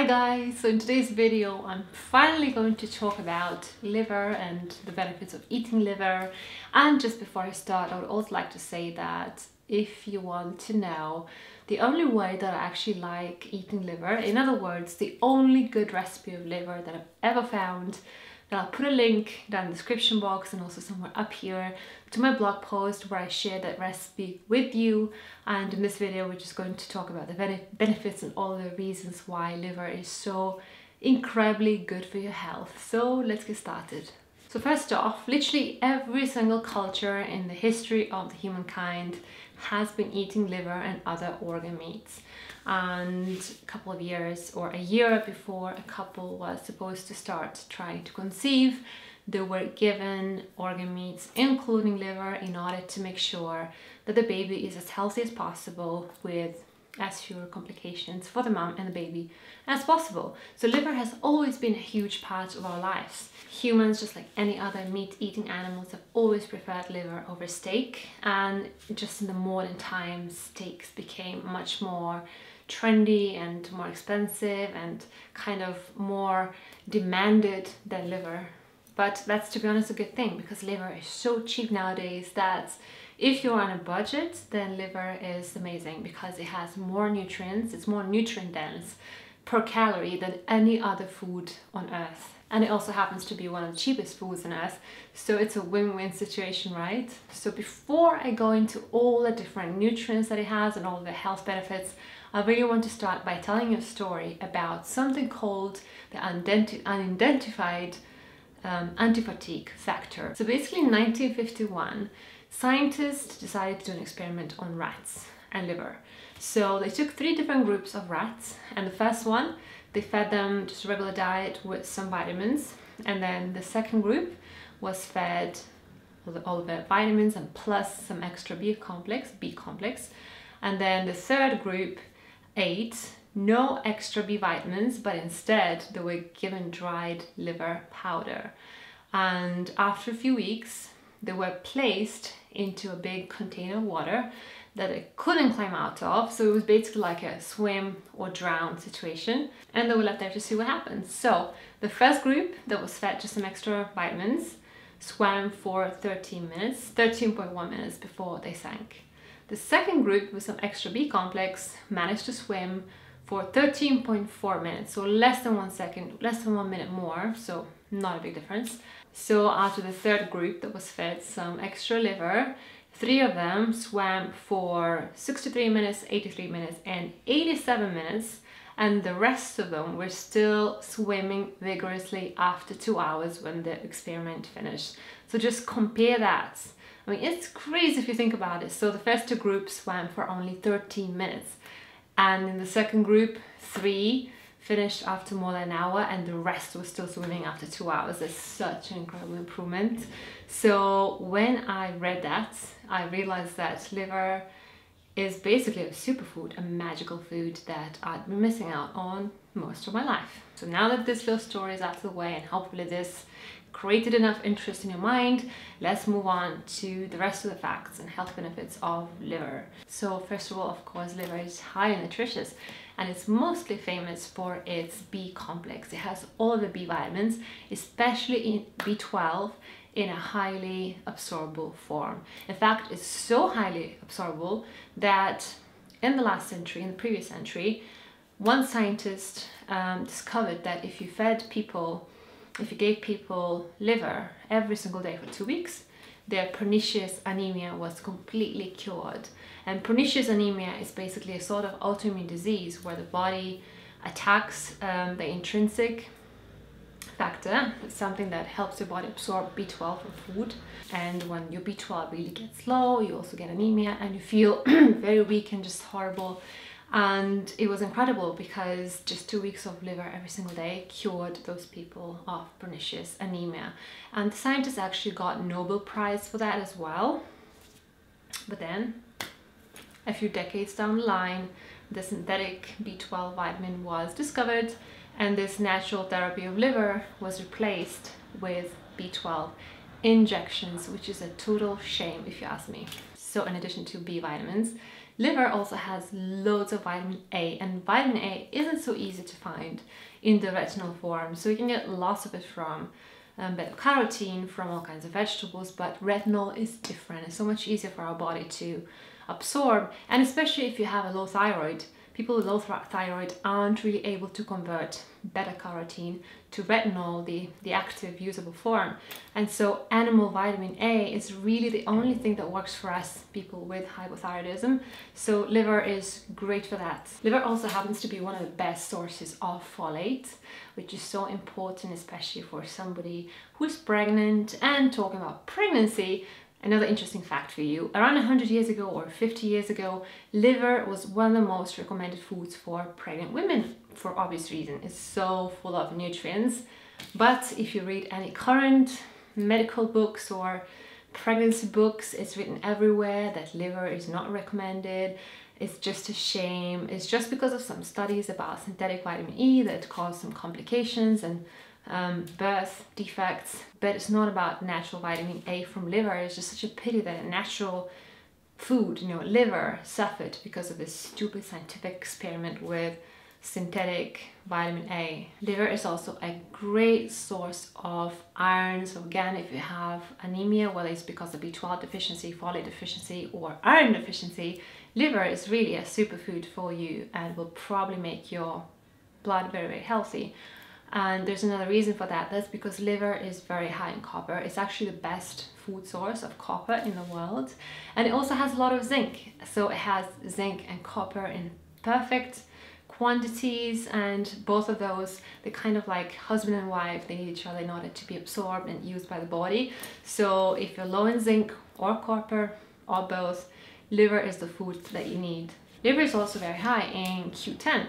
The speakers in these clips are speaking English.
guys, so in today's video I'm finally going to talk about liver and the benefits of eating liver. And just before I start, I would also like to say that if you want to know the only way that I actually like eating liver, in other words, the only good recipe of liver that I've ever found, then I'll put a link down in the description box and also somewhere up here to my blog post where I share that recipe with you. And in this video, we're just going to talk about the benefits and all the reasons why liver is so incredibly good for your health. So let's get started. So first off, literally every single culture in the history of the humankind has been eating liver and other organ meats. And a couple of years or a year before a couple was supposed to start trying to conceive, they were given organ meats, including liver, in order to make sure that the baby is as healthy as possible with as fewer complications for the mom and the baby as possible. So liver has always been a huge part of our lives. Humans, just like any other meat-eating animals, have always preferred liver over steak, and just in the modern times, steaks became much more trendy and more expensive and kind of more demanded than liver. But that's, to be honest, a good thing, because liver is so cheap nowadays that if you're on a budget, then liver is amazing because it has more nutrients, it's more nutrient dense per calorie than any other food on earth. And it also happens to be one of the cheapest foods on earth, so it's a win-win situation, right? So before I go into all the different nutrients that it has and all the health benefits, I really want to start by telling you a story about something called the unidentified anti-fatigue factor. So basically in 1951, scientists decided to do an experiment on rats and liver. So they took 3 different groups of rats, and the first one, they fed them just a regular diet with some vitamins, and then the second group was fed all the vitamins and plus some extra B complex, and then the third group ate no extra B vitamins, but instead they were given dried liver powder. And after a few weeks, they were placed into a big container of water that they couldn't climb out of. So it was basically like a swim or drown situation, and they were left there to see what happens. So the first group that was fed just some extra vitamins swam for 13.1 minutes before they sank. The second group with some extra B complex managed to swim for 13.4 minutes, so less than 1 second, less than 1 minute more, so not a big difference. So after the third group that was fed some extra liver, 3 of them swam for 63 minutes, 83 minutes, and 87 minutes, and the rest of them were still swimming vigorously after 2 hours when the experiment finished. So just compare that. I mean, it's crazy if you think about it. So the first 2 groups swam for only 13 minutes. And in the second group, 3 finished after more than an hour, and the rest was still swimming after 2 hours. That's such an incredible improvement. So when I read that, I realized that liver is basically a superfood, a magical food that I'd been missing out on most of my life. So now that this little story is out of the way, and hopefully this created enough interest in your mind, let's move on to the rest of the facts and health benefits of liver. So first of all, of course, liver is highly nutritious, and it's mostly famous for its B complex. It has all of the B vitamins, especially in B12, in a highly absorbable form. In fact, it's so highly absorbable that in the last century, in the previous century, one scientist discovered that if you gave people liver every single day for 2 weeks, their pernicious anemia was completely cured. And pernicious anemia is basically a sort of autoimmune disease where the body attacks the intrinsic factor. It's something that helps your body absorb B12 from food. And when your B12 really gets low, you also get anemia and you feel very weak and just horrible. And it was incredible because just 2 weeks of liver every single day cured those people of pernicious anemia. And the scientists actually got Nobel Prize for that as well. But then, a few decades down the line, the synthetic B12 vitamin was discovered, and this natural therapy of liver was replaced with B12 injections, which is a total shame if you ask me. So in addition to B vitamins, Liver also has loads of vitamin A, and vitamin A isn't so easy to find in the retinol form. So you can get lots of it from beta-carotene, from all kinds of vegetables, but retinol is different. It's so much easier for our body to absorb, and especially if you have a low thyroid. People with low thyroid aren't really able to convert beta-carotene to retinol, the active usable form. And so animal vitamin A is really the only thing that works for us people with hypothyroidism. So liver is great for that. Liver also happens to be one of the best sources of folate, which is so important, especially for somebody who's pregnant. And talking about pregnancy, another interesting fact for you, around 100 years ago or 50 years ago, liver was one of the most recommended foods for pregnant women, for obvious reason. It's so full of nutrients. But if you read any current medical books or pregnancy books, it's written everywhere that liver is not recommended. It's just a shame. It's just because of some studies about synthetic vitamin E that caused some complications and birth defects, but it's not about natural vitamin A from liver. It's just such a pity that a natural food, liver, suffered because of this stupid scientific experiment with synthetic vitamin A. Liver is also a great source of iron. So again, if you have anemia, whether it's because of B12 deficiency, folate deficiency, or iron deficiency, liver is really a superfood for you and will probably make your blood very, very healthy. And there's another reason for that. That's because liver is very high in copper. It's actually the best food source of copper in the world. And it also has a lot of zinc. So it has zinc and copper in perfect quantities, and both of those, they're kind of like husband and wife. They need each other in order to be absorbed and used by the body. So if you're low in zinc or copper or both, liver is the food that you need. Liver is also very high in Q10.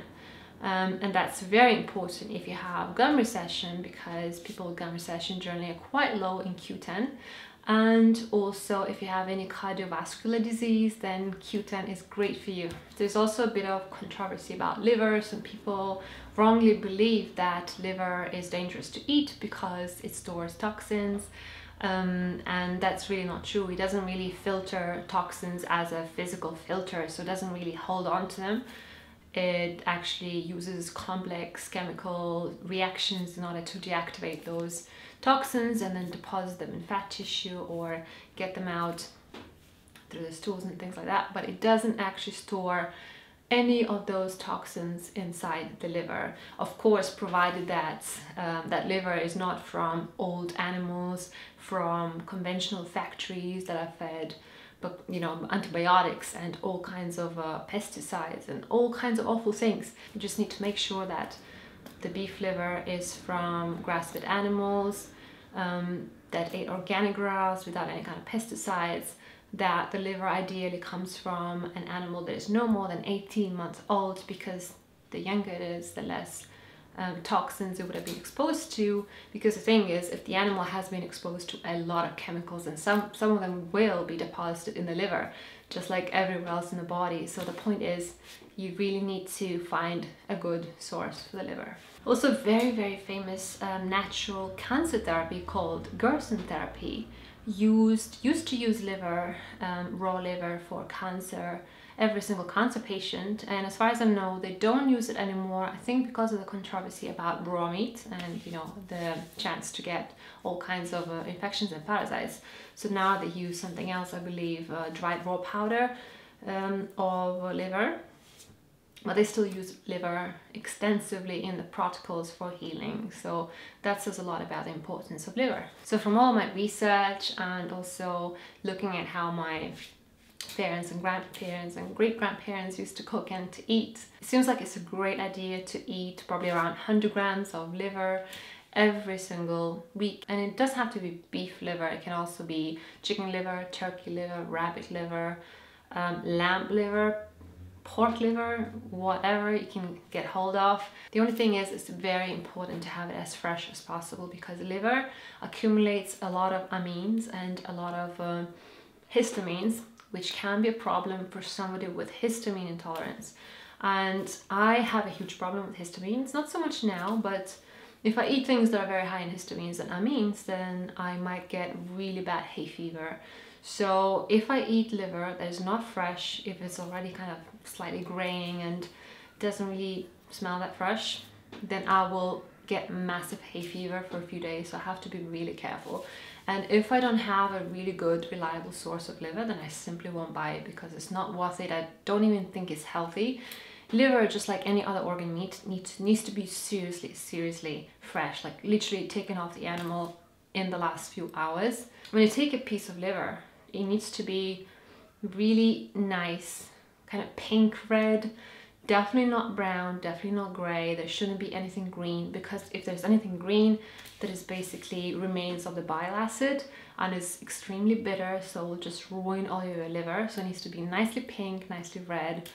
And that's very important if you have gum recession, because people with gum recession generally are quite low in Q10. And also if you have any cardiovascular disease, then Q10 is great for you. There's also a bit of controversy about liver. Some people wrongly believe that liver is dangerous to eat because it stores toxins. And that's really not true. It doesn't really filter toxins as a physical filter, so it doesn't really hold on to them. It actually uses complex chemical reactions in order to deactivate those toxins and then deposit them in fat tissue or get them out through the stools and things like that. But it doesn't actually store any of those toxins inside the liver. Of course, provided that that liver is not from old animals, from conventional factories that are fed, but antibiotics and all kinds of pesticides and all kinds of awful things. You just need to make sure that the beef liver is from grass-fed animals, that ate organic grass without any kind of pesticides, that the liver ideally comes from an animal that is no more than 18 months old, because the younger it is, the less toxins it would have been exposed to. Because the thing is, if the animal has been exposed to a lot of chemicals, and some of them will be deposited in the liver, just like everywhere else in the body. So the point is, you really need to find a good source for the liver. Also, very, very famous natural cancer therapy called Gerson Therapy used to use liver, raw liver, for cancer. Every single cancer patient, and as far as I know, they don't use it anymore. I think because of the controversy about raw meat and the chance to get all kinds of infections and parasites. So now they use something else, I believe, dried raw powder of liver, but they still use liver extensively in the protocols for healing. So that says a lot about the importance of liver. So from all my research and also looking at how my parents and grandparents and great-grandparents used to cook and to eat, it seems like it's a great idea to eat probably around 100 grams of liver every single week. And it doesn't have to be beef liver. It can also be chicken liver, turkey liver, rabbit liver, lamb liver, pork liver, whatever you can get hold of. The only thing is, it's very important to have it as fresh as possible, because liver accumulates a lot of amines and a lot of histamines, which can be a problem for somebody with histamine intolerance. And I have a huge problem with histamines, not so much now, but if I eat things that are very high in histamines and amines, then I might get really bad hay fever. So if I eat liver that is not fresh, if it's already kind of slightly graying and doesn't really smell that fresh, then I will get massive hay fever for a few days. So I have to be really careful. And if I don't have a really good, reliable source of liver, then I simply won't buy it because it's not worth it. I don't even think it's healthy. Liver, just like any other organ meat, needs to be seriously fresh, like literally taken off the animal in the last few hours. When you take a piece of liver, it needs to be really nice, kind of pink red, definitely not brown, definitely not gray. There shouldn't be anything green, because if there's anything green, that is basically remains of the bile acid and is extremely bitter, so it will just ruin all your liver. So it needs to be nicely pink, nicely red.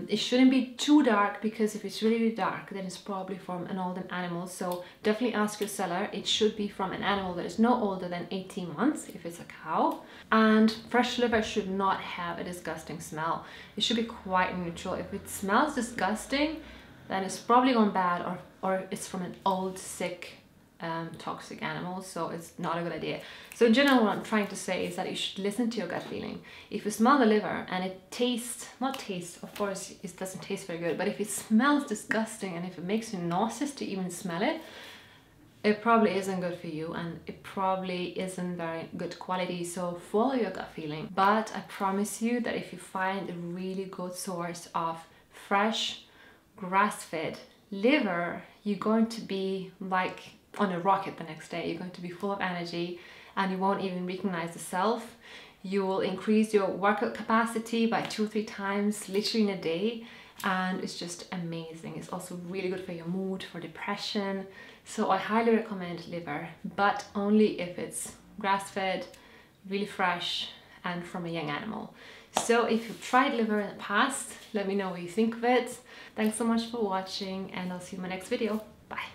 It shouldn't be too dark, because if it's really dark, then it's probably from an older animal. So definitely ask your seller. It should be from an animal that is no older than 18 months if it's a cow. And fresh liver should not have a disgusting smell. It should be quite neutral. If it smells disgusting, then it's probably gone bad, or it's from an old, sick, toxic animals, so it's not a good idea. So in general, what I'm trying to say is that you should listen to your gut feeling. If you smell the liver and it tastes, of course it doesn't taste very good, but if it smells disgusting and if it makes you nauseous to even smell it, it probably isn't good for you, and it probably isn't very good quality. So follow your gut feeling. But I promise you that if you find a really good source of fresh grass-fed liver, you're going to be like on a rocket the next day. You're going to be full of energy and you won't even recognize yourself. You will increase your workout capacity by 2 or 3 times literally in a day, and it's just amazing. It's also really good for your mood, for depression. So I highly recommend liver, but only if it's grass-fed, really fresh, and from a young animal. So if you've tried liver in the past, let me know what you think of it. Thanks so much for watching, and I'll see you in my next video. Bye.